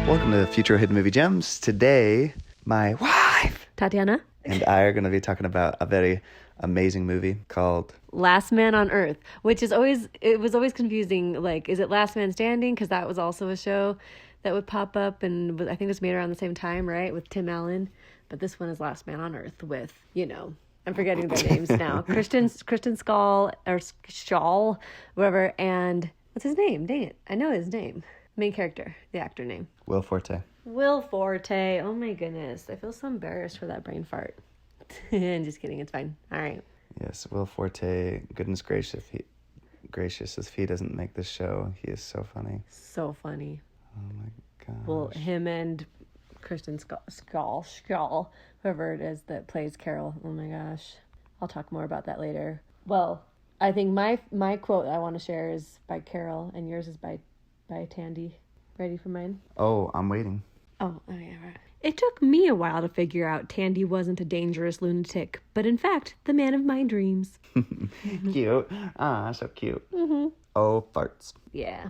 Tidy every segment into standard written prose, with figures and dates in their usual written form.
Welcome to Futro Hidden Movie Gems. Today, my wife, Tatiana, and I are going to be talking about a very amazing movie called Last Man on Earth, which was always confusing. Like, is it Last Man Standing? Because that was also a show that would pop up, and I think it was made around the same time, right, with Tim Allen. But this one is Last Man on Earth with, I'm forgetting their names now. Kristen Schaal, or Schaal, whatever, and what's his name? Dang it, I know his name. Main character, the actor name. Will Forte. Will Forte. Oh my goodness. I feel so embarrassed for that brain fart. Just kidding. It's fine. All right. Yes, Will Forte. Goodness gracious, if he doesn't make this show, he is so funny. So funny. Oh my gosh. Well, him and Kristen Schaal, whoever it is that plays Carol. Oh my gosh. I'll talk more about that later. Well, I think my quote I want to share is by Carol, and yours is by Tandy. Ready for mine? Oh, I'm waiting. Oh, yeah, right. It took me a while to figure out Tandy wasn't a dangerous lunatic, but in fact, the man of my dreams. Cute. Ah, so cute. Mm-hmm. Oh, farts. Yeah.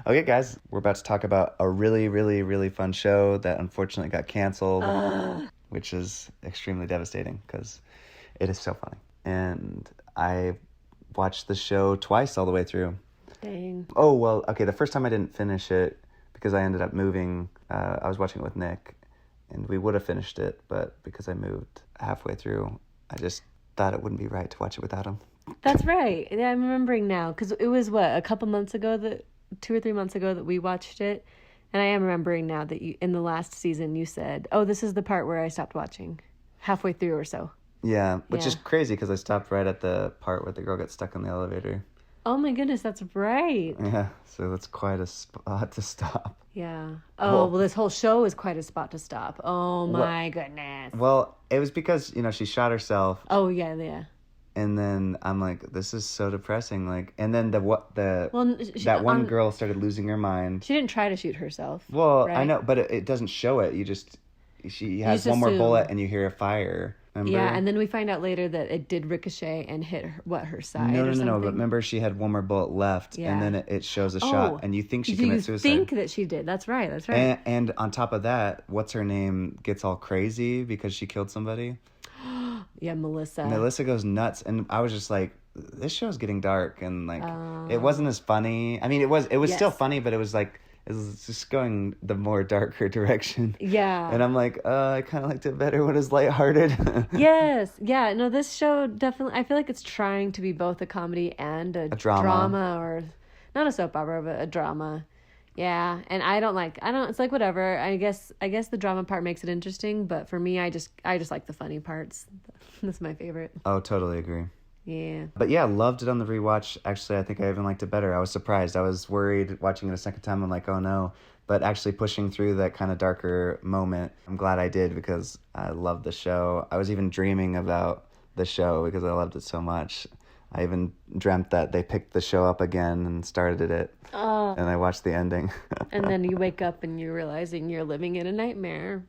Okay, guys, we're about to talk about a really, really, really fun show that unfortunately got canceled, which is extremely devastating because it is so funny. And I watched the show twice all the way through. Dang. Oh, well, okay, the first time I didn't finish it because I ended up moving. I was watching it with Nick, and we would have finished it, but because I moved halfway through, I just thought it wouldn't be right to watch it without him. That's right. Yeah, I'm remembering now, because it was, a couple months ago, 2 or 3 months ago that we watched it, and I am remembering now that in the last season you said, oh, this is the part where I stopped watching, halfway through or so. Yeah, which is crazy because I stopped right at the part where the girl gets stuck in the elevator. Oh my goodness, that's right. Yeah, so that's quite a spot to stop. Yeah. Oh, well, this whole show is quite a spot to stop. Oh my goodness. Well, it was because, she shot herself. Oh, yeah. And then I'm like, this is so depressing. Like, and then that one girl started losing her mind. She didn't try to shoot herself. Well, right? I know, but it doesn't show it. She has one more bullet and you hear a fire. Remember? Yeah, and then we find out later that it did ricochet and hit her side. No. But remember, she had one more bullet left, and then it shows a shot, and you think she commits suicide. You think that she did. That's right. And on top of that, what's her name gets all crazy because she killed somebody. Yeah, Melissa. Melissa goes nuts, and I was just like, this show's getting dark, and like it wasn't as funny. I mean, it was still funny, but it was like. It was just going the more darker direction. Yeah. And I'm like, I kind of liked it better when it's lighthearted. Yes. Yeah. No, this show definitely, I feel like it's trying to be both a comedy and a drama, or not a soap opera, but a drama. Yeah. And it's like whatever. I guess the drama part makes it interesting, but for me, I just like the funny parts. That's my favorite. Oh, totally agree. Yeah. But yeah, loved it on the rewatch. Actually, I think I even liked it better. I was surprised. I was worried watching it a second time. I'm like, oh no. But actually pushing through that kind of darker moment, I'm glad I did because I loved the show. I was even dreaming about the show because I loved it so much. I even dreamt that they picked the show up again and started it. And I watched the ending. And then you wake up and you're realizing you're living in a nightmare.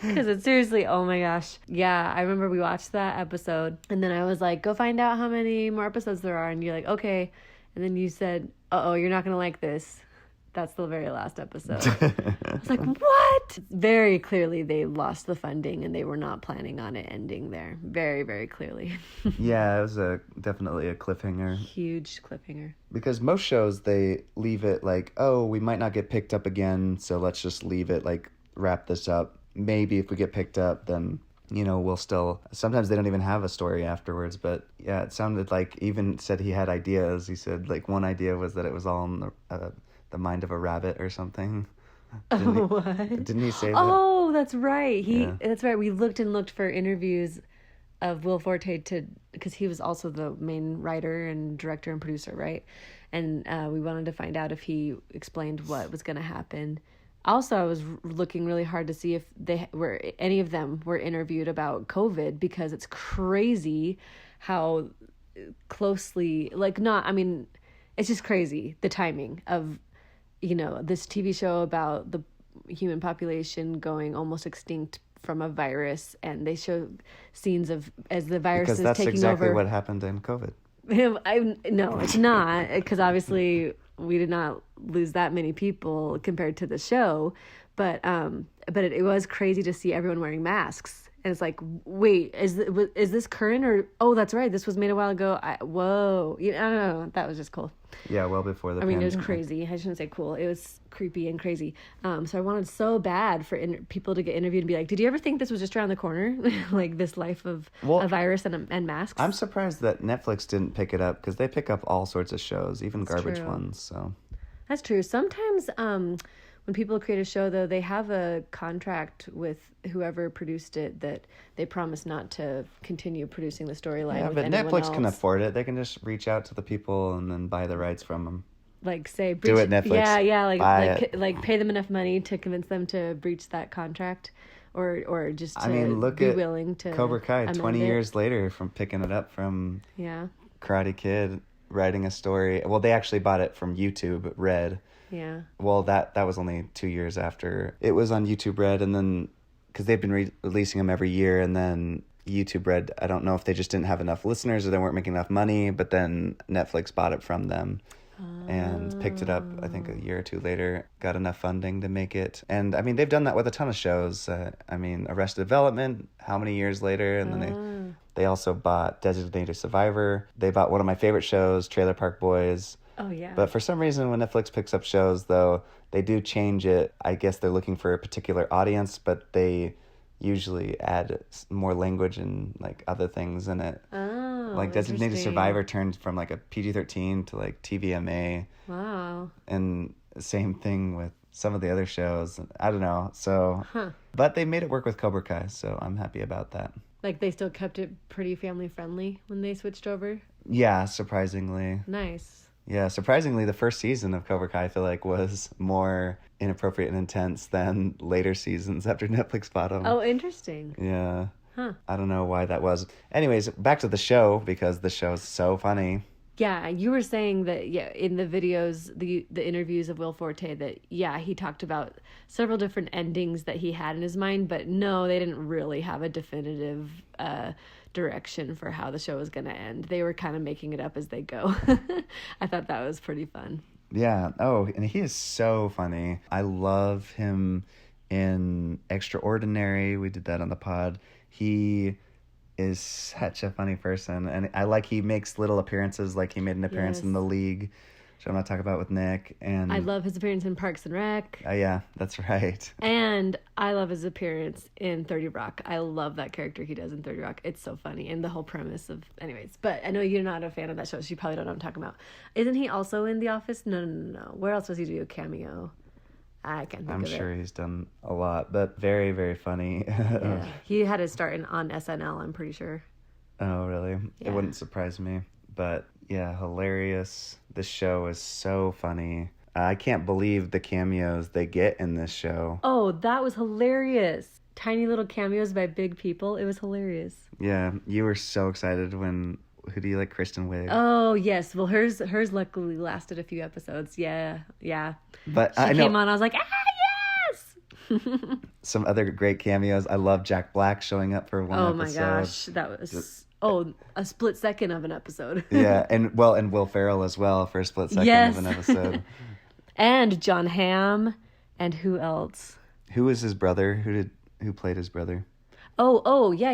Because it's seriously, oh my gosh. Yeah, I remember we watched that episode, and then I was like, go find out how many more episodes there are, and you're like, okay. And then you said, you're not going to like this. That's the very last episode. I was like, what? Very clearly they lost the funding, and they were not planning on it ending there. Very, very clearly. Yeah, it was definitely a cliffhanger. Huge cliffhanger. Because most shows, they leave it like, oh, we might not get picked up again, so let's just leave it, like, wrap this up. Maybe if we get picked up, then, we'll still... Sometimes they don't even have a story afterwards, but yeah, it sounded like even said he had ideas. He said, like, one idea was that it was all in the mind of a rabbit or something. What? Didn't he say that? Oh, that's right. That's right. We looked for interviews of Will Forte because he was also the main writer and director and producer, right? And we wanted to find out if he explained what was going to happen. Also, I was looking really hard to see if any of them were interviewed about COVID, because it's crazy how closely, it's just crazy, the timing of, this TV show about the human population going almost extinct from a virus, and they show scenes of as the virus is taking over. Because that's exactly what happened in COVID. No, it's not, because obviously we did not lose that many people compared to the show, but it was crazy to see everyone wearing masks. And it's like, wait, is this current, or that's right, this was made a while ago. Whoa, I don't know. That was just cool. Yeah, well before the I mean, it pandemic. was crazy. I shouldn't say cool. It was creepy and crazy. So I wanted so bad for people to get interviewed and be like, did you ever think this was just around the corner? Like this life of a virus and masks? I'm surprised that Netflix didn't pick it up, because they pick up all sorts of shows, even garbage ones. So that's true. Sometimes when people create a show, though, they have a contract with whoever produced it that they promise not to continue producing the storyline. Yeah, with but anyone Netflix else. can afford it. They can just reach out to the people and then buy the rights from them. Like say, do it, Netflix. Yeah, like pay them enough money to convince them to breach that contract, or just to look be at willing to Cobra Kai 20 years later from picking it up from Karate Kid, writing a story. Well, they actually bought it from YouTube Red. Yeah. Well, that was only 2 years after it was on YouTube Red, and then because they've been releasing them every year, and then YouTube Red, I don't know if they just didn't have enough listeners or they weren't making enough money, but then Netflix bought it from them and picked it up, I think a year or two later, got enough funding to make it. And I mean, they've done that with a ton of shows. Arrested Development, how many years later? And then they also bought Designated Survivor. They bought one of my favorite shows, Trailer Park Boys. Oh, yeah. But for some reason, when Netflix picks up shows, though, they do change it. I guess they're looking for a particular audience, but they usually add more language and like other things in it. Oh, like Designated Survivor turned from like a PG-13 to like TVMA. Wow. And same thing with some of the other shows. I don't know. So, but they made it work with Cobra Kai, so I'm happy about that. Like they still kept it pretty family friendly when they switched over? Yeah, surprisingly. Nice. Yeah, surprisingly, the first season of Cobra Kai, I feel like, was more inappropriate and intense than later seasons after Netflix bought them. Oh, interesting. Yeah. Huh. I don't know why that was. Anyways, back to the show, because the show's so funny. Yeah, you were saying that, in the videos, the interviews of Will Forte, that, he talked about several different endings that he had in his mind, but no, they didn't really have a definitive direction for how the show was going to end. They were kind of making it up as they go. I thought that was pretty fun. Yeah. Oh, and he is so funny. I love him in Extraordinary. We did that on the pod. He is such a funny person, and I like he makes little appearances, like he made an appearance in The League, which I'm not talking about with Nick. And I love his appearance in Parks and Rec. Yeah, that's right. And I love his appearance in 30 Rock. I love that character he does in 30 Rock. It's so funny, and the whole premise of... Anyways, but I know you're not a fan of that show, so you probably don't know what I'm talking about. Isn't he also in The Office? No. Where else was he do a cameo? I can't think of it. I'm sure he's done a lot, but very, very funny. Yeah. He had his start on SNL, I'm pretty sure. Oh, really? Yeah. It wouldn't surprise me. But yeah, hilarious. This show is so funny. I can't believe the cameos they get in this show. Oh, that was hilarious. Tiny little cameos by big people. It was hilarious. Yeah, you were so excited when... Who do you like, Kristen Wiig? Oh, yes. Well, hers luckily lasted a few episodes. Yeah. But she came on, I was like, yes! Some other great cameos. I love Jack Black showing up for one episode. Oh my gosh, that was a split second of an episode. Yeah, and Will Ferrell as well for a split second of an episode. And John Hamm, and who else? Who was his brother? Who played his brother? Oh, yeah.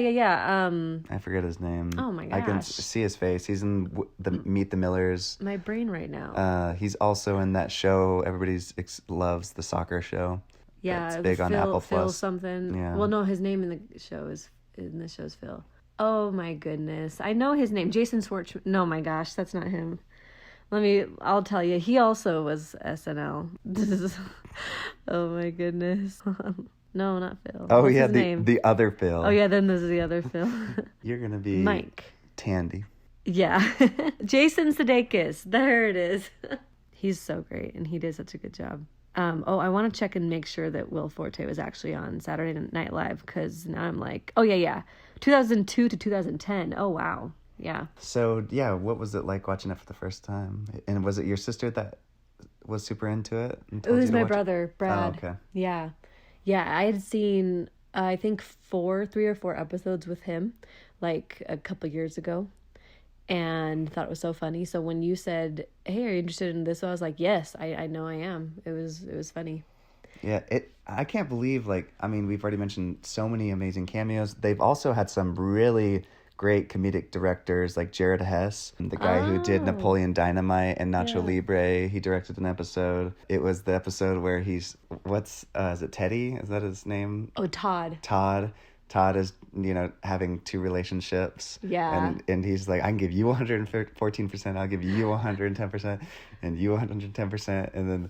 I forget his name. Oh my gosh. I can see his face. He's in the Meet the Millers. My brain right now. He's also in that show everybody loves, the soccer show. Yeah, it's big on Apple Phil Plus. Something. Yeah. Well, no, his name in the show is Phil. Oh my goodness, I know his name. Jason Schwartzman. No, my gosh, that's not him. I'll tell you. He also was SNL. Oh my goodness. No, not Phil. Oh, What's yeah, his name? the other Phil. Oh, yeah, then there's the other Phil. You're going to be... Mike. Tandy. Yeah. Jason Sudeikis. There it is. He's so great, and he did such a good job. I want to check and make sure that Will Forte was actually on Saturday Night Live, because now I'm like, oh, yeah. 2002 to 2010. Oh, wow. Yeah. So, yeah, what was it like watching it for the first time? And was it your sister that was super into it? It was my brother, Brad. Oh, okay. Yeah. Yeah, I had seen, I think 3 or 4 episodes with him, like a couple years ago. and thought it was so funny. So when you said, "Hey, are you interested in this?" I was like, "Yes, I know I am." It was funny. Yeah, I can't believe, like, I mean, we've already mentioned so many amazing cameos. They've also had some really great comedic directors like Jared Hess, the guy who did Oh, Napoleon Dynamite and Nacho yeah. Libre. He directed an episode. It was the episode where is it Teddy? Is that his name? Oh, Todd. Todd. Todd is, having two relationships, Yeah. and he's like, I can give you 114%, I'll give you 110%, and you 110%,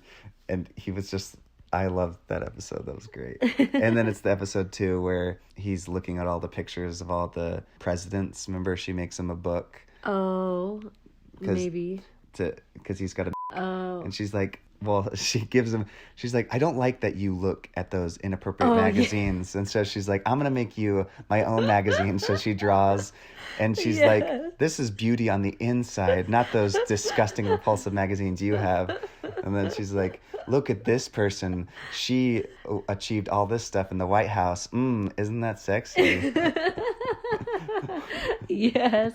and he was just, I loved that episode. That was great. And then it's the episode 2 where he's looking at all the pictures of all the presidents. Remember, she makes him a book Oh, because maybe. he's got a, Oh. and she's like, well, she's like, I don't like that you look at those inappropriate Oh, yeah. magazines. And so she's like, I'm going to make you my own magazine. So she draws, and she's Yeah. like, this is beauty on the inside, not those disgusting, repulsive magazines you have. And then she's like, look at this person. She achieved all this stuff in the White House. Isn't that sexy? Yes,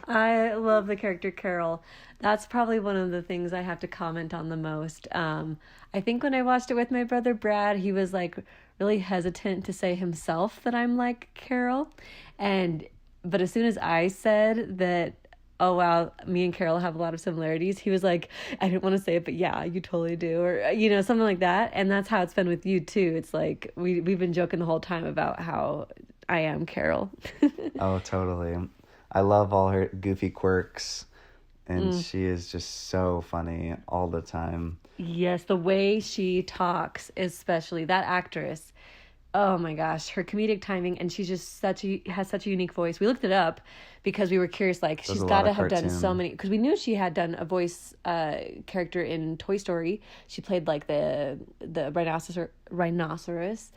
I love the character Carol. That's probably one of the things I have to comment on the most. I think when I watched it with my brother Brad, he was like really hesitant to say himself that I'm like Carol, but as soon as I said that, oh wow, me and Carol have a lot of similarities, he was like, I didn't want to say it, but yeah, you totally do, or something like that. And that's how it's been with you too. It's like we've been joking the whole time about how I am Carol. Oh, totally. I love all her goofy quirks, and she is just so funny all the time. Yes, the way she talks, especially that actress. Oh my gosh, her comedic timing, and she's just has such a unique voice. We looked it up because we were curious. Like, There's she's a got lot to of have done so cartoon. many, because we knew she had done a voice character in Toy Story. She played like the rhinoceros,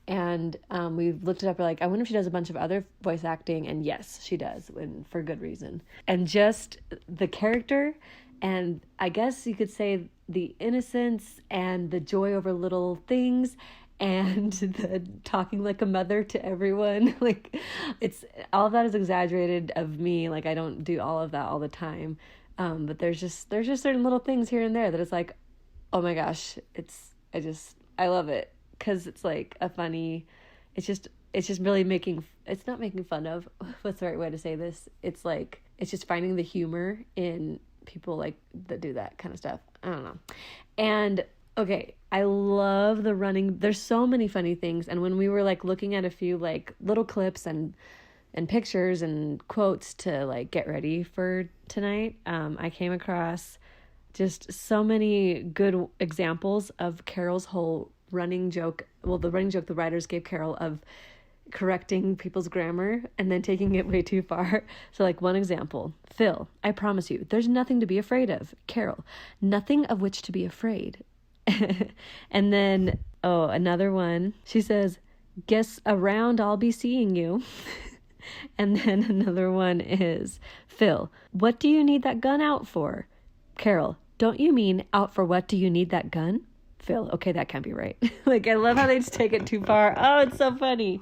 and we looked it up. We're like, I wonder if she does a bunch of other voice acting, and yes, she does, and for good reason. And just the character, and I guess you could say the innocence and the joy over little things, and the talking like a mother to everyone. Like, it's all of that is exaggerated of me. Like, I don't do all of that all the time, but there's just certain little things here and there that it's like, oh my gosh, I love it, because it's like a funny, it's just really it's not making fun of, what's the right way to say this, it's like it's just finding the humor in people like that do that kind of stuff. I don't know. And okay, I love the running. There's so many funny things. And when we were like looking at a few like little clips and pictures and quotes to like get ready for tonight, I came across just so many good examples of Carol's whole running joke. Well, the running joke the writers gave Carol of correcting people's grammar and then taking it way too far. So, like, one example: Phil, I promise you, there's nothing to be afraid of. Carol, nothing of which to be afraid. And then, another one. She says, guess around I'll be seeing you. And then another one is, Phil, what do you need that gun out for? Carol, don't you mean out for what do you need that gun? Phil, okay, that can't be right. Like, I love how they just take it too far. Oh, it's so funny.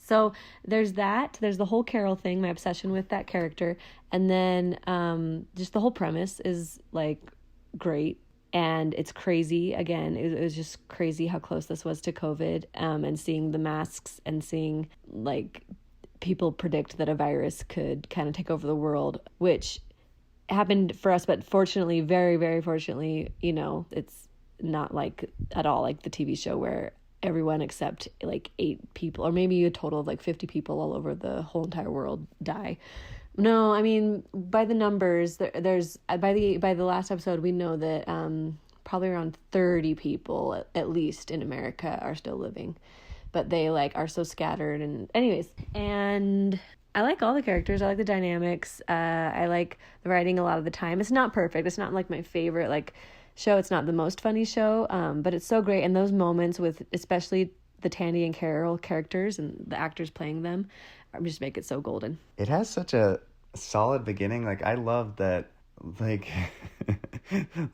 So there's that. There's the whole Carol thing, my obsession with that character. And then just the whole premise is, like, great. And it's crazy. Again, it was just crazy how close this was to COVID, and seeing the masks and seeing, like, people predict that a virus could kind of take over the world, which happened for us. But fortunately, very, very fortunately, it's not like at all like the TV show where everyone except like 8 people, or maybe a total of like 50 people all over the whole entire world die. No, I mean, by the numbers, there's by the last episode, we know that probably around 30 people at least in America are still living, but they like are so scattered. And anyways, and I like all the characters. I like the dynamics. I like the writing a lot of the time. It's not perfect. It's not like my favorite like show. It's not the most funny show, but it's so great. And those moments with especially the Tandy and Carol characters and the actors playing them just make it so golden. It has such a solid beginning. Like, I love that, like,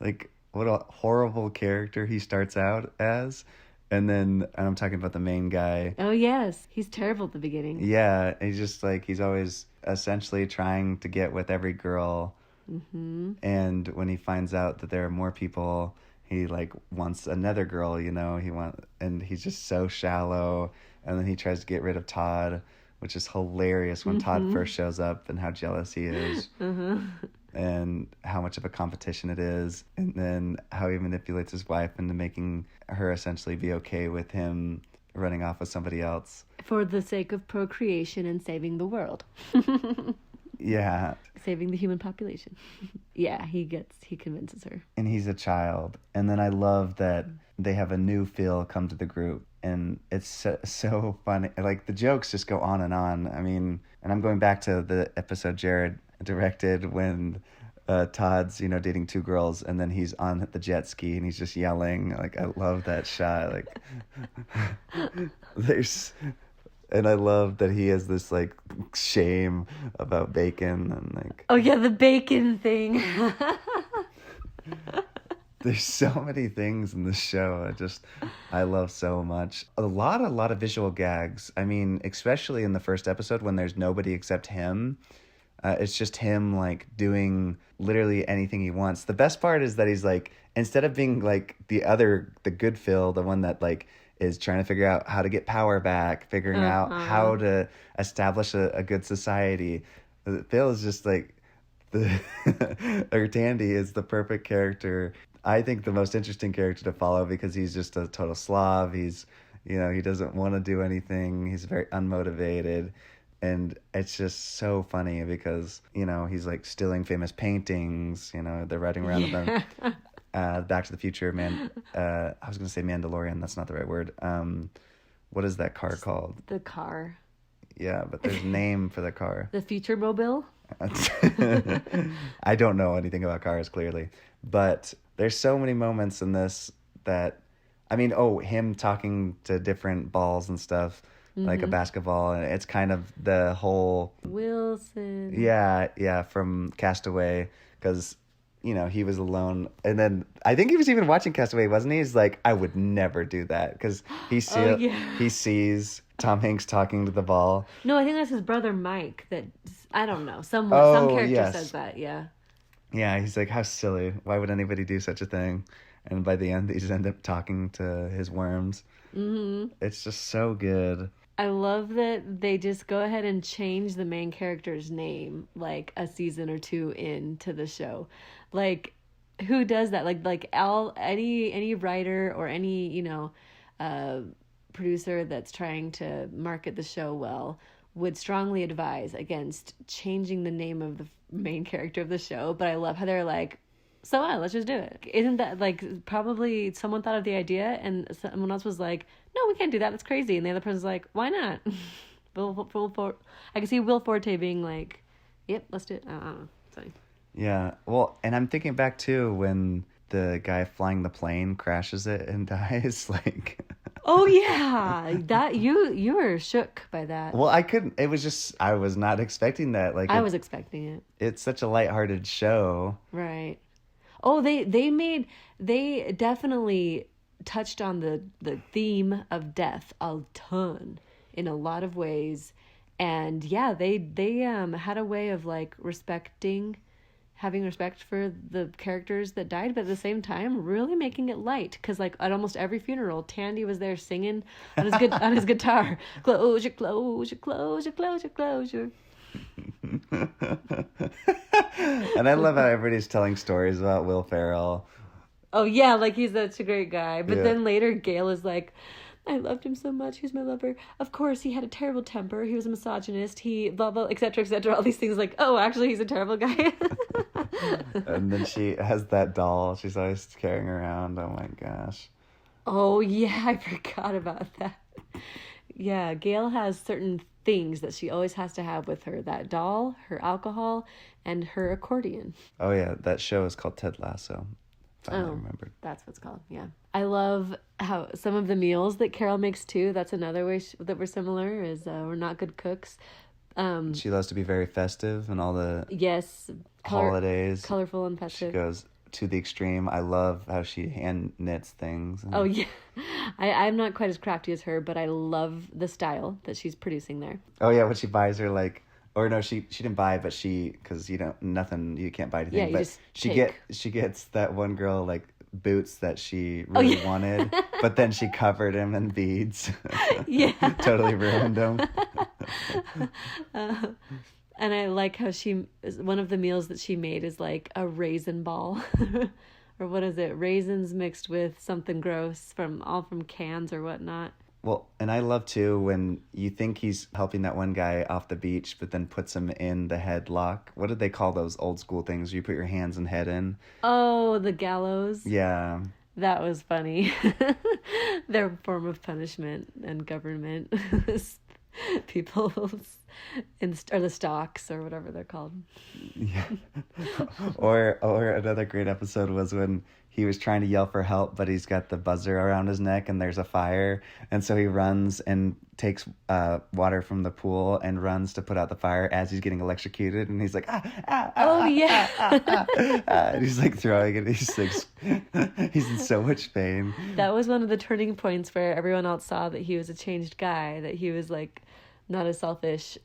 like, what a horrible character he starts out as. And then and I'm talking about the main guy. Oh, yes. He's terrible at the beginning. Yeah, he's just like, he's always essentially trying to get with every girl. Mm-hmm. And when he finds out that there are more people, he like wants another girl, and he's just so shallow. And then he tries to get rid of Todd, which is hilarious when Todd first shows up and how jealous he is. And how much of a competition it is, and then how he manipulates his wife into making her essentially be okay with him running off with somebody else. For the sake of procreation and saving the world. Yeah. Saving the human population. Yeah, he convinces her. And he's a child. And then I love that they have a new Phil come to the group, and it's so funny. Like, the jokes just go on. I mean, and I'm going back to the episode Jared directed when Todd's dating two girls, and then he's on the jet ski and he's just yelling. Like, I love that shot. Like, and I love that he has this like shame about bacon, and like, oh yeah, the bacon thing. there's so many things in this show I love so much. A lot of visual gags. I mean, especially in the first episode when there's nobody except him. It's just him like doing literally anything he wants. The best part is that he's like, instead of being like the good Phil, the one that like is trying to figure out how to get power back, figuring out how to establish a good society, Phil is just like or Tandy is the perfect character. I think the most interesting character to follow, because he's just a total slob. He's, he doesn't want to do anything. He's very unmotivated. And it's just so funny because, he's like stealing famous paintings. They're riding around with them. Back to the Future, I was going to say Mandalorian. That's not the right word. What is that car called? The car. Yeah, but there's a name for the car. The Future Mobile? I don't know anything about cars, clearly. But there's so many moments in this that, I mean, him talking to different balls and stuff. Like a basketball, and it's kind of the whole Wilson. Yeah, from Castaway, because he was alone, and then I think he was even watching Castaway, wasn't he? He's like, I would never do that, because he sees Tom Hanks talking to the ball. No, I think that's his brother Mike. That I don't know. Some character says that. Yeah. Yeah, he's like, how silly! Why would anybody do such a thing? And by the end, they just end up talking to his worms. Mm-hmm. It's just so good. I love that they just go ahead and change the main character's name like a season or two into the show. Like, who does that? Like any writer or any producer that's trying to market the show well would strongly advise against changing the name of the main character of the show. But I love how they're like, so what? Let's just do it. Isn't that like probably someone thought of the idea and someone else was like, no, we can't do that. That's crazy. And the other person's like, why not? I can see Will Forte being like, yep, let's do it. I don't know. Sorry. Yeah. Well, and I'm thinking back too when the guy flying the plane crashes it and dies. Like, oh yeah, that you were shook by that. Well, I couldn't. It was just I was not expecting that. Like, I was expecting it. It's such a lighthearted show, right? Oh, they definitely touched on the theme of death a ton in a lot of ways, and yeah, they had a way of like having respect for the characters that died, but at the same time really making it light, because like at almost every funeral, Tandy was there singing on his guitar, closure, closure, closure, closure, closure. And I love how everybody's telling stories about Will Ferrell. Oh yeah, like he's such a great guy. But then later Gail is like, I loved him so much. He was my lover. Of course, he had a terrible temper. He was a misogynist. He blah blah, etc., etc. All these things. Like, oh, actually, he's a terrible guy. And then she has that doll she's always carrying around. Oh my gosh. Oh yeah, I forgot about that. Yeah, Gail has certain things that she always has to have with her: that doll, her alcohol, and her accordion. Oh yeah, that show is called Ted Lasso. If I remembered. That's what it's called. Yeah, I love how some of the meals that Carol makes too. That's another way that we're similar. Is we're not good cooks. She loves to be very festive and all the yes holidays, colorful and festive. She goes to the extreme. I love how she hand knits things. Oh yeah, I'm not quite as crafty as her, but I love the style that she's producing there. Oh yeah, when she buys her like, or no, she didn't buy it, but because you can't buy anything. Yeah, you but just she gets that one girl like boots that she really wanted, but then she covered him in beads. Yeah, Totally ruined him. And I like how one of the meals that she made is like a raisin ball. Or what is it? Raisins mixed with something gross from cans or whatnot. Well, and I love too when you think he's helping that one guy off the beach, but then puts him in the headlock. What did they call those old school things? You put your hands and head in. Oh, the gallows. Yeah. That was funny. Their form of punishment and government. People's or the stocks or whatever they're called. Yeah. Or another great episode was when he was trying to yell for help, but he's got the buzzer around his neck and there's a fire, and so he runs and takes water from the pool and runs to put out the fire as he's getting electrocuted, and he's like and he's like throwing it. He's in so much pain. That was one of the turning points where everyone else saw that he was a changed guy, that he was like not as selfish.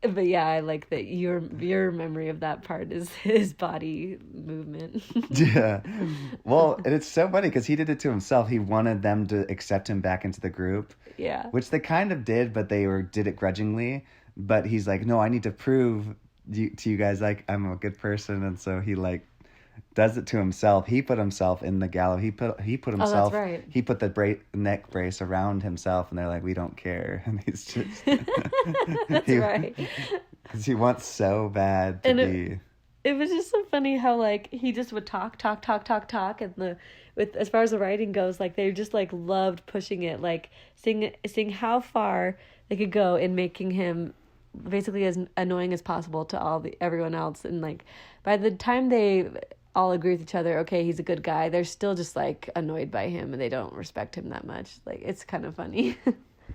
But yeah, I like that your memory of that part is his body movement. Yeah. Well, and it's so funny because he did it to himself. He wanted them to accept him back into the group. Yeah. Which they kind of did, but did it grudgingly. But he's like, no, I need to prove to you guys like I'm a good person, and so he like does it to himself. He put himself in the gallows. He put himself. Oh, that's right. He put the neck brace around himself, and they're like, "We don't care." And he's just. That's right. Because he wants so bad to be. It was just so funny how like he just would talk, and as far as the writing goes, like they just like loved pushing it, like seeing how far they could go in making him basically as annoying as possible to everyone else, and like by the time they all agree with each other, okay, he's a good guy, they're still just like annoyed by him and they don't respect him that much. Like it's kind of funny.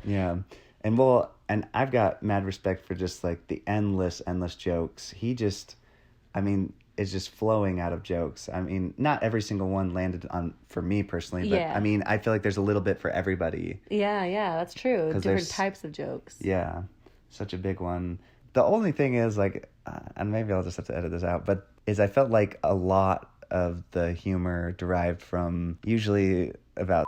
Yeah. And I've got mad respect for just like the endless jokes. It's just flowing out of jokes. I mean, not every single one landed on for me personally, but I mean, I feel like there's a little bit for everybody. Yeah, that's true. Different types of jokes. Yeah. Such a big one. The only thing is like, and maybe I'll just have to edit this out, but I felt like a lot of the humor derived from usually about.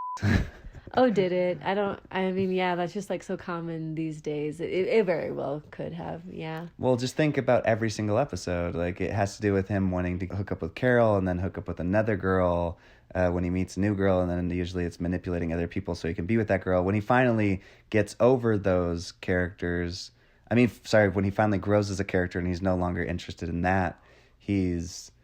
Oh, did it? Yeah, that's just like so common these days. It very well could have, yeah. Well, just think about every single episode. Like it has to do with him wanting to hook up with Carol and then hook up with another girl when he meets a new girl, and then usually it's manipulating other people so he can be with that girl. When he finally gets over those characters, when he finally grows as a character and he's no longer interested in that,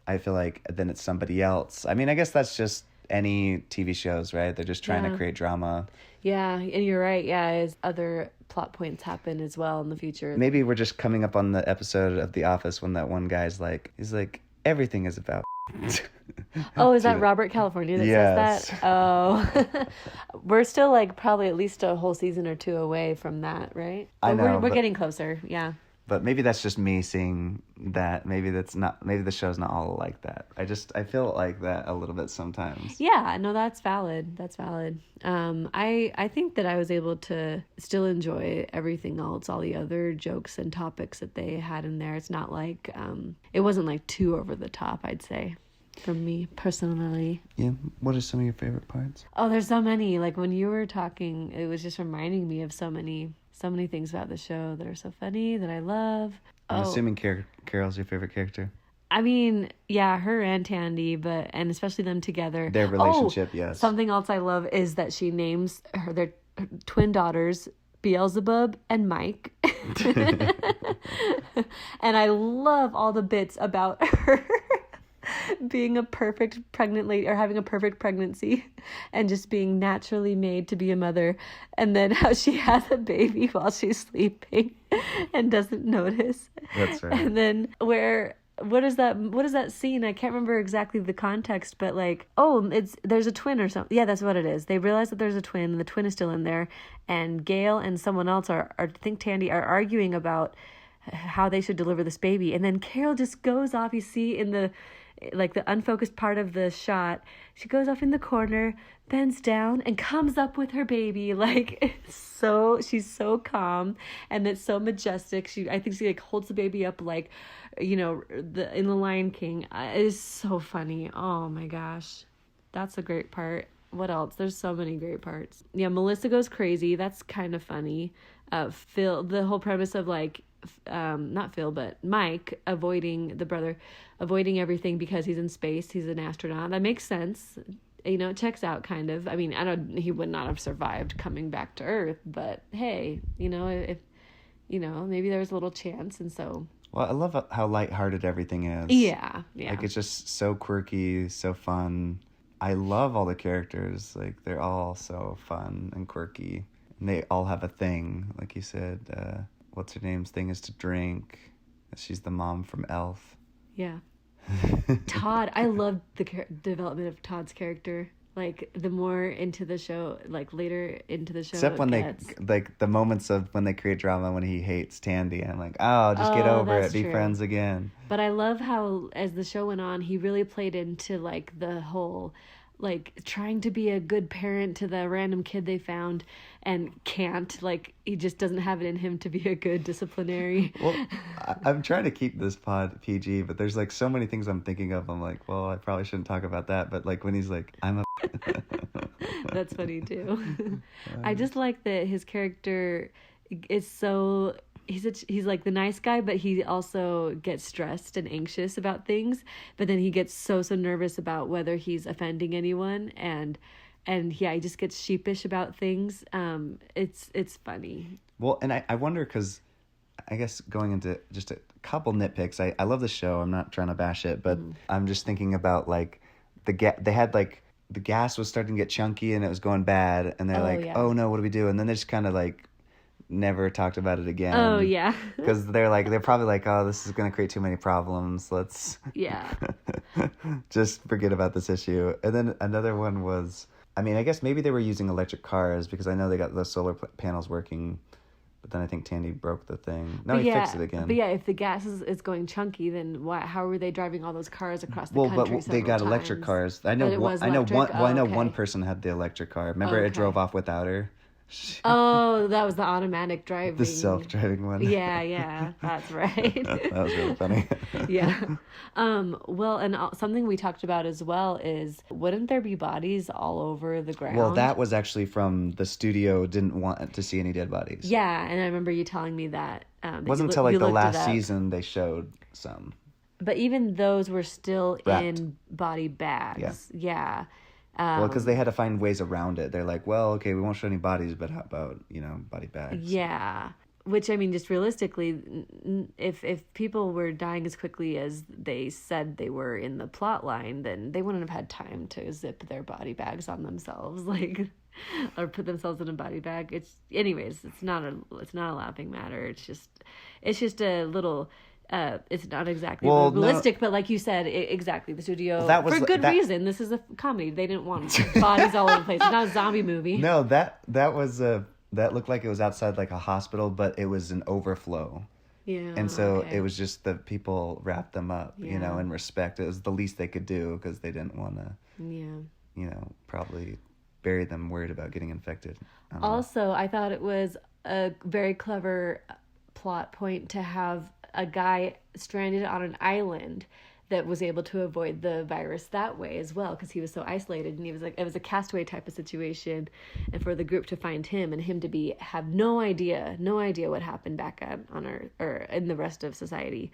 I feel like then it's somebody else. I mean, I guess that's just any TV shows, right? They're just trying to create drama. Yeah, and you're right. Yeah, as other plot points happen as well in the future. Maybe we're just coming up on the episode of The Office when that one guy's like, everything is about. Oh, is that Robert California that says that? Oh, we're still like probably at least a whole season or two away from that, right? I know. We're getting closer. Yeah. But maybe that's just me seeing that. Maybe the show's not all like that. I feel like that a little bit sometimes. Yeah, no, that's valid. I think that I was able to still enjoy everything else, all the other jokes and topics that they had in there. It's not like, it wasn't like too over the top, I'd say, from me personally. Yeah. What are some of your favorite parts? Oh, there's so many. Like when you were talking, it was just reminding me of so many things about the show that are so funny that I love. I'm assuming Carol's your favorite character. I mean, yeah, her and Tandy, and especially them together. Their relationship, yes. Something else I love is that she names their twin daughters Beelzebub and Mike. And I love all the bits about her being a perfect pregnant lady or having a perfect pregnancy and just being naturally made to be a mother, and then how she has a baby while she's sleeping and doesn't notice. That's right. And then what is that scene? I can't remember exactly the context, but like, there's a twin or something. Yeah, that's what it is. They realize that there's a twin and the twin is still in there, and Gail and someone else I think Tandy are arguing about how they should deliver this baby, and then Carol just goes off. You see in the like the unfocused part of the shot, she goes off in the corner, bends down, and comes up with her baby. Like, she's so calm, and it's so majestic. I think she like holds the baby up like, in the Lion King. It is so funny. Oh my gosh, that's a great part. What else? There's so many great parts. Yeah, Melissa goes crazy. That's kind of funny. Phil, the whole premise of like, not Phil, but Mike avoiding everything because he's in space. He's an astronaut. That makes sense. It checks out kind of. I mean, he would not have survived coming back to Earth, but hey, if, maybe there was a little chance. And so. Well, I love how lighthearted everything is. Yeah. Yeah. Like, it's just so quirky, so fun. I love all the characters. Like, they're all so fun and quirky. And they all have a thing. Like you said, what's her name's thing is to drink. She's the mom from Elf. Yeah. Todd, I loved the development of Todd's character. Like, the more into the show, like later into the show, except when like the moments of when they create drama when he hates Tandy, I'm like, just get over it, be friends again. But I love how as the show went on, he really played into like the whole, like trying to be a good parent to the random kid they found and can't, like he just doesn't have it in him to be a good disciplinary. Well, I'm trying to keep this pod PG, but there's like so many things I'm thinking of. I'm like, well, I probably shouldn't talk about that. But like when he's like, I'm a that's funny too. I just like that his character is so, he's like the nice guy, but he also gets stressed and anxious about things, but then he gets so nervous about whether he's offending anyone, and yeah, he just gets sheepish about things. It's funny. Well, and I wonder, because I guess going into just a couple nitpicks, I love the show, I'm not trying to bash it, but I'm just thinking about like they had like the gas was starting to get chunky and it was going bad, and they're oh no, what do we do? And then they just kind of like never talked about it again. Oh yeah. Because they're probably like, oh, this is going to create too many problems. Let's just forget about this issue. And then another one was, I mean, I guess maybe they were using electric cars because I know they got the solar panels working, but then I think Tandy broke the thing. No, he fixed it again. But yeah, if the gas is going chunky, then how were they driving all those cars across the country? Well, but they got electric cars. I know one person had the electric car. Remember, it drove off without her. Oh, that was the automatic driving. The self-driving one. Yeah, that's right. That was really funny. Yeah. Well, and something we talked about as well is, wouldn't there be bodies all over the ground? Well, that was actually from the studio didn't want to see any dead bodies. Yeah, and I remember you telling me that. It wasn't until like the last season they showed some. But even those were still wrapped in body bags. Yeah. Well, because they had to find ways around it. They're like, well, okay, we won't show any bodies, but how about, body bags? Yeah. Which, I mean, just realistically, if people were dying as quickly as they said they were in the plot line, then they wouldn't have had time to zip their body bags on themselves, like, or put themselves in a body bag. It's not a laughing matter. It's just a little. It's not exactly realistic, but like you said, exactly, the studio, for good reason. This is a comedy. They didn't want bodies all over the place. It's not a zombie movie. No, that was that looked like it was outside like a hospital, but it was an overflow. Yeah. And so it was just the people wrapped them up, in respect. It was the least they could do because they didn't want to, probably bury them worried about getting infected. I thought it was a very clever plot point to have a guy stranded on an island that was able to avoid the virus that way as well, because he was so isolated, and it was a castaway type of situation, and for the group to find him and him to have no idea what happened back on Earth or in the rest of society,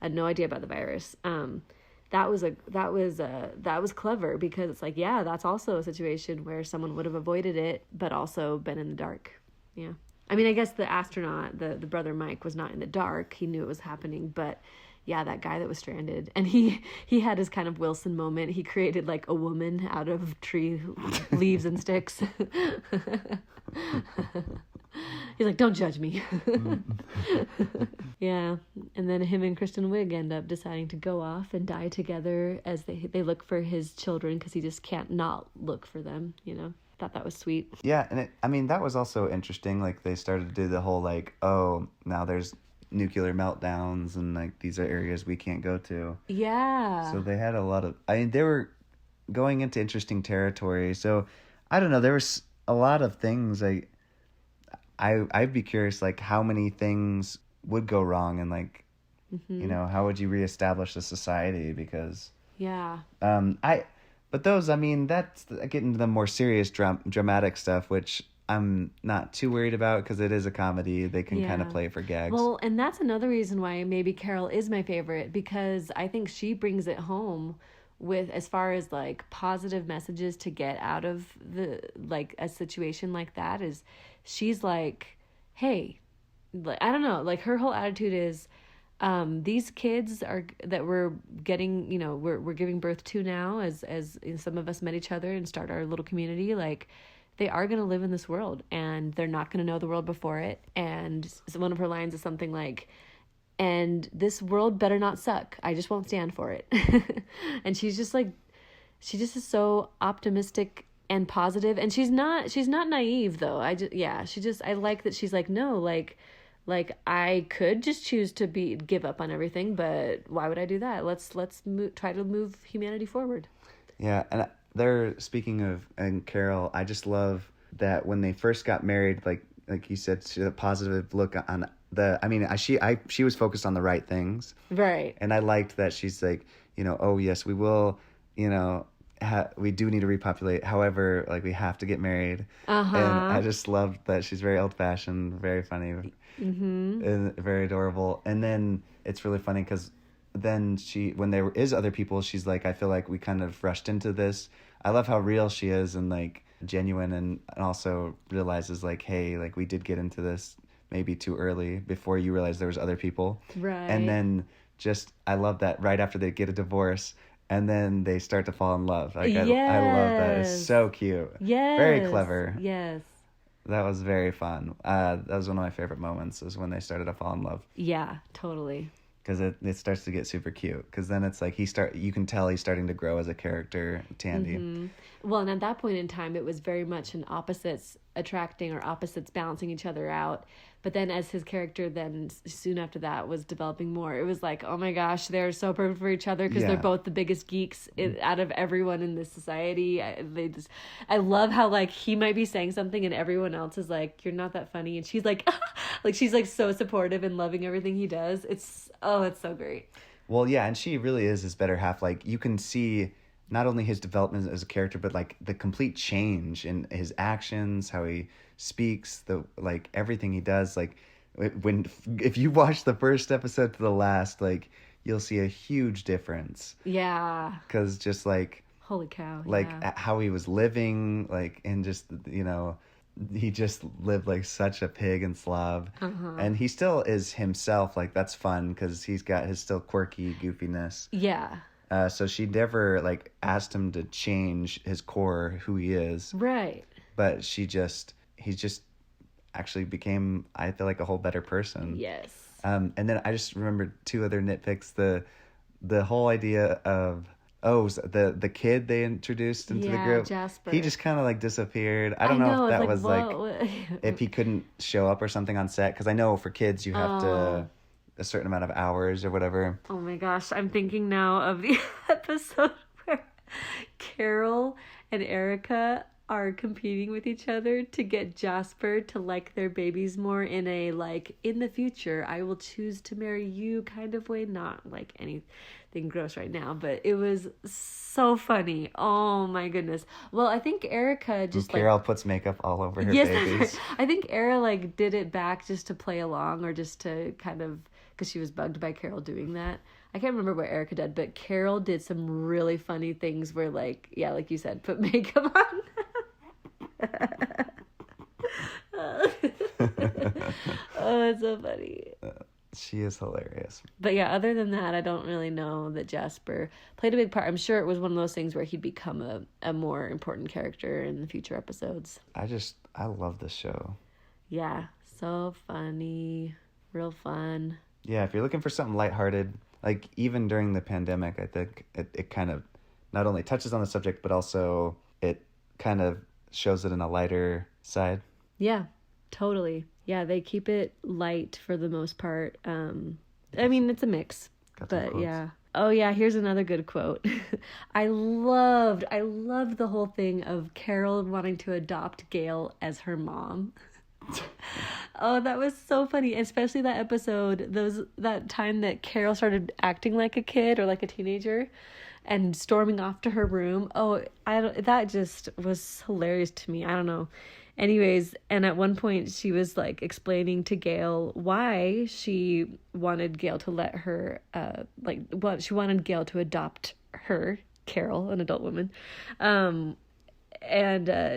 had no idea about the virus. That was clever, because it's like, yeah, that's also a situation where someone would have avoided it but also been in the dark. Yeah. I mean, I guess the astronaut, the brother Mike, was not in the dark. He knew it was happening, but yeah, that guy that was stranded, and he had his kind of Wilson moment. He created like a woman out of tree leaves and sticks. He's like, don't judge me. Yeah, and then him and Kristen Wiig end up deciding to go off and die together as they look for his children, because he just can't not look for them, Thought that was sweet. Yeah, and that was also interesting. Like, they started to do the whole like, oh, now there's nuclear meltdowns and like these are areas we can't go to. Yeah. So they had a lot of, I mean, they were going into interesting territory. So I don't know, there was a lot of things I'd be curious like how many things would go wrong and like you know, how would you reestablish a society because Yeah. but those, I mean, that's getting into the more serious dramatic stuff, which I'm not too worried about because it is a comedy. They can kind of play it for gags. Well, and that's another reason why maybe Carol is my favorite, because I think she brings it home with, as far as like positive messages to get out of the, like a situation like that, is she's like, hey, like, I don't know, like her whole attitude is, these kids are that we're getting, you know, we're giving birth to now, as some of us met each other and start our little community, like they are going to live in this world and they're not going to know the world before it. And so one of her lines is something like, and this world better not suck, I just won't stand for it. And she's just like, she just is so optimistic and positive, and she's not naive though. I like that she's like, no, like I could just choose to give up on everything, but why would I do that? Let's try to move humanity forward. Yeah, and they're speaking of, and Carol, I just love that when they first got married, like you said, she had a positive look on the. I mean, she was focused on the right things, right? And I liked that she's like, you know, oh yes, we will, you know, we do need to repopulate. However, like we have to get married. And I just loved that she's very old fashioned, very funny, and very adorable. And then it's really funny because then when there is other people, she's like, I feel like we kind of rushed into this. I love how real she is and like genuine, and also realizes like, hey, like we did get into this maybe too early before you realized there was other people. Right. And then I love that right after they get a divorce, and then they start to fall in love. Like, I love that. It's so cute. Yes. Very clever. Yes. That was very fun. That was one of my favorite moments, is when they started to fall in love. Yeah, totally. Because it starts to get super cute. Because then it's like you can tell he's starting to grow as a character, Tandy. Mm-hmm. Well, and at that point in time, it was very much an opposites attracting or opposites balancing each other out. But then as his character then soon after that was developing more, it was like, oh my gosh, they're so perfect for each other because they're both the biggest geeks out of everyone in this society. I love how like he might be saying something and everyone else is like, you're not that funny. And she's like, like she's like so supportive and loving everything he does. It's so great. Well, yeah, and she really is his better half. Like you can see not only his development as a character, but like the complete change in his actions, how he speaks, like everything he does. Like if you watch the first episode to the last, like you'll see a huge difference. Yeah. Because just like, holy cow. Like how he was living, like, and just, you know, he just lived like such a pig and slob. And he still is himself. Like that's fun because he's got his still quirky goofiness. Yeah. So she never like asked him to change his core, who he is. Right. But he just actually became, I feel like, a whole better person. Yes. And then I just remembered two other nitpicks. The whole idea of, the kid they introduced into the group. Jasper. He just kind of like disappeared. I don't know if that was what? if he couldn't show up or something on set. Because I know for kids you have to a certain amount of hours or whatever. Oh my gosh, I'm thinking now of the episode where Carol and Erica are competing with each other to get Jasper to like their babies more in a like, in the future I will choose to marry you kind of way, not like anything gross right now, but it was so funny. Oh my goodness. Well, I think Erica just Carol puts makeup all over her babies. I think Erica like did it back just to play along, or just to kind of, because she was bugged by Carol doing that. I can't remember what Erica did, but Carol did some really funny things where like, yeah, like you said, put makeup on. Oh, it's so funny. She is hilarious. But yeah, other than that, I don't really know that Jasper played a big part. I'm sure it was one of those things where he'd become a more important character in the future episodes. I love this show. Yeah, so funny. Real fun. Yeah, if you're looking for something lighthearted, like even during the pandemic, I think it kind of not only touches on the subject, but also it kind of shows it in a lighter side. Yeah, totally. Yeah, they keep it light for the most part. I mean, it's a mix, but yeah. Oh yeah, here's another good quote. I loved the whole thing of Carol wanting to adopt Gail as her mom. Oh, that was so funny, especially that episode, that time that Carol started acting like a kid or like a teenager and storming off to her room. Oh, that just was hilarious to me. I don't know. Anyways, and at one point she was like explaining to Gail why she wanted Gail to let her she wanted Gail to adopt her, Carol, an adult woman. And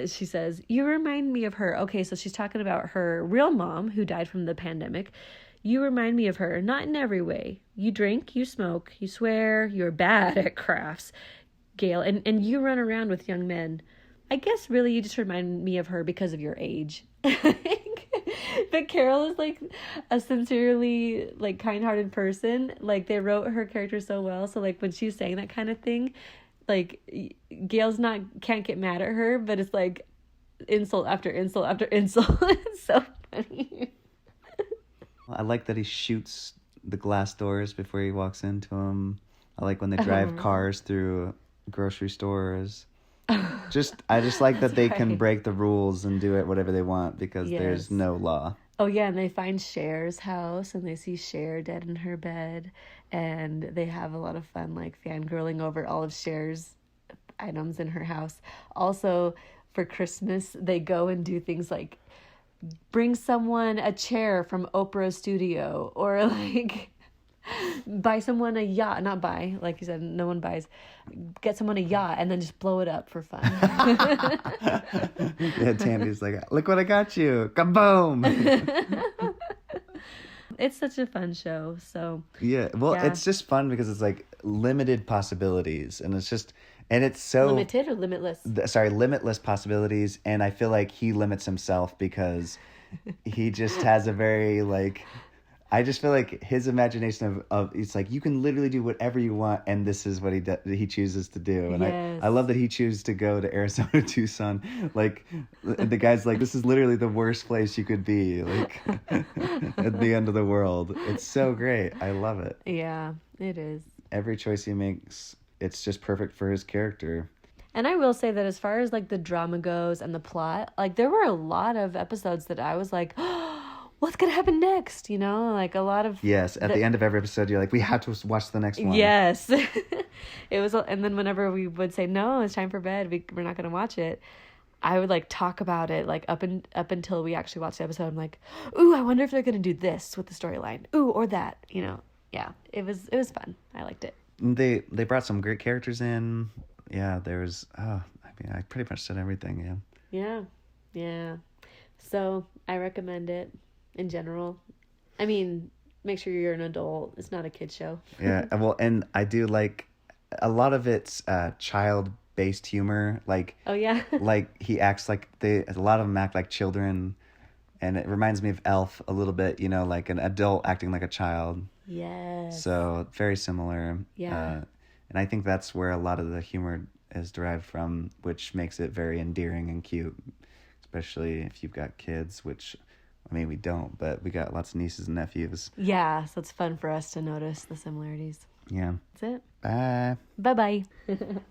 she says, "You remind me of her." Okay, so she's talking about her real mom who died from the pandemic. "You remind me of her, not in every way. You drink, you smoke, you swear, you're bad at crafts, Gail, and you run around with young men. I guess really you just remind me of her because of your age." But Carol is like a sincerely like kind-hearted person. Like they wrote her character so well. So like when she's saying that kind of thing, like Gail's can't get mad at her, but it's like insult after insult after insult. It's so funny. I like that he shoots the glass doors before he walks into them. I like when they drive cars through grocery stores. I just like that they can break the rules and do it whatever they want because there's no law. Oh yeah, and they find Cher's house and they see Cher dead in her bed, and they have a lot of fun like fangirling over all of Cher's items in her house. Also, for Christmas, they go and do things like bring someone a chair from Oprah's studio, or like buy someone a yacht. Not buy, like you said, no one buys. Get someone a yacht and then just blow it up for fun. Yeah, Tandy's like, "Look what I got you. Kaboom." It's such a fun show. So yeah, well, it's just fun because it's like limited possibilities, and it's so limited or limitless. Limitless possibilities, and I feel like he limits himself because he just has a very like. I just feel like his imagination of it's like you can literally do whatever you want, and this is what he chooses to do. And I love that he chooses to go to Arizona, Tucson. Like the guy's like, this is literally the worst place you could be, like at the end of the world. It's so great. I love it. Yeah, it is. Every choice he makes, it's just perfect for his character. And I will say that as far as like the drama goes and the plot, like there were a lot of episodes that I was like, oh, what's going to happen next? You know, like a lot of... Yes, at the end of every episode, you're like, we have to watch the next one. Yes. It was, and then whenever we would say, no, it's time for bed, we're not going to watch it, I would like talk about it like up until we actually watched the episode. I'm like, ooh, I wonder if they're going to do this with the storyline. Ooh, or that, you know. Yeah, it was fun. I liked it. They brought some great characters in. Yeah, there was, I pretty much said everything, yeah. Yeah. So, I recommend it. In general, I mean, make sure you're an adult. It's not a kid show. Yeah, well, and I do like a lot of it's child-based humor. Like, oh yeah, like he acts like a lot of them act like children, and it reminds me of Elf a little bit. You know, like an adult acting like a child. Yes. So very similar. Yeah. And I think that's where a lot of the humor is derived from, which makes it very endearing and cute, especially if you've got kids, which. I mean, we don't, but we got lots of nieces and nephews. Yeah, so it's fun for us to notice the similarities. Yeah. That's it. Bye. Bye-bye.